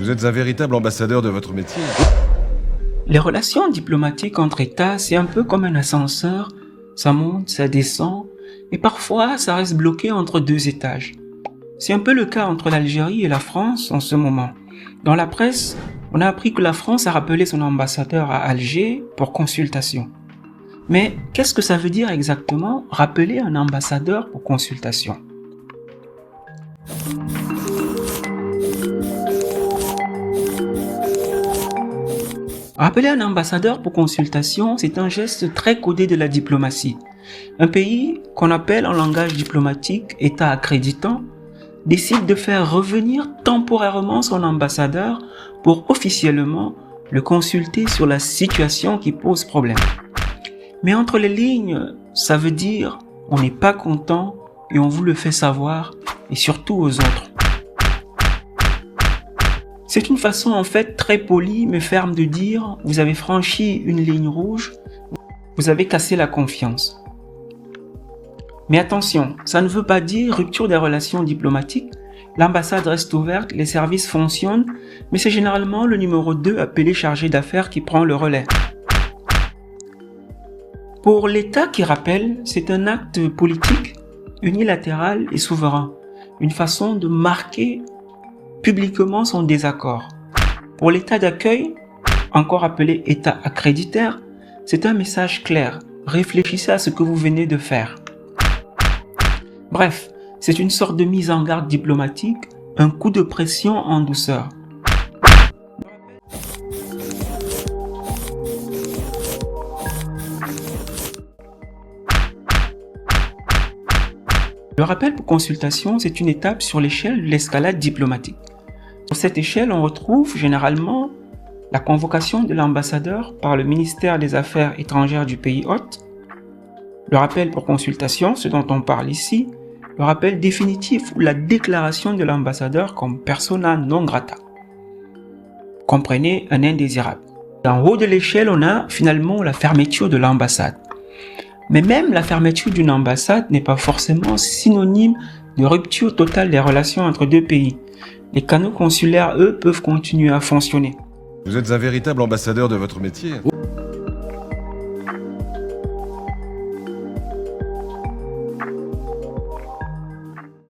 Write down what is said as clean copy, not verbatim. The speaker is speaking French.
Vous êtes un véritable ambassadeur de votre métier. Les relations diplomatiques entre États, c'est un peu comme un ascenseur. Ça monte, ça descend, et parfois ça reste bloqué entre deux étages. C'est un peu le cas entre l'Algérie et la France en ce moment. Dans la presse, on a appris que la France a rappelé son ambassadeur à Alger pour consultation. Mais qu'est-ce que ça veut dire exactement, rappeler un ambassadeur pour consultation ? Rappeler un ambassadeur pour consultation, c'est un geste très codé de la diplomatie. Un pays, qu'on appelle en langage diplomatique État accréditant, décide de faire revenir temporairement son ambassadeur pour officiellement le consulter sur la situation qui pose problème. Mais entre les lignes, ça veut dire on n'est pas content et on vous le fait savoir, et surtout aux autres. C'est une façon en fait très polie mais ferme de dire vous avez franchi une ligne rouge, vous avez cassé la confiance. Mais attention, ça ne veut pas dire rupture des relations diplomatiques. L'ambassade reste ouverte, les services fonctionnent, mais c'est généralement le numéro 2 appelé chargé d'affaires qui prend le relais. Pour l'État qui rappelle, c'est un acte politique, unilatéral et souverain, une façon de marquer publiquement son désaccord. Pour l'État d'accueil, encore appelé État accréditaire, c'est un message clair. Réfléchissez à ce que vous venez de faire. Bref, c'est une sorte de mise en garde diplomatique, un coup de pression en douceur. Le rappel pour consultation, c'est une étape sur l'échelle de l'escalade diplomatique. Sur cette échelle, on retrouve généralement la convocation de l'ambassadeur par le ministère des Affaires étrangères du pays hôte, le rappel pour consultation, ce dont on parle ici, le rappel définitif ou la déclaration de l'ambassadeur comme persona non grata. Comprenez un indésirable. En haut de l'échelle, on a finalement la fermeture de l'ambassade. Mais même la fermeture d'une ambassade n'est pas forcément synonyme de rupture totale des relations entre deux pays. Les canaux consulaires, eux, peuvent continuer à fonctionner. Vous êtes un véritable ambassadeur de votre métier.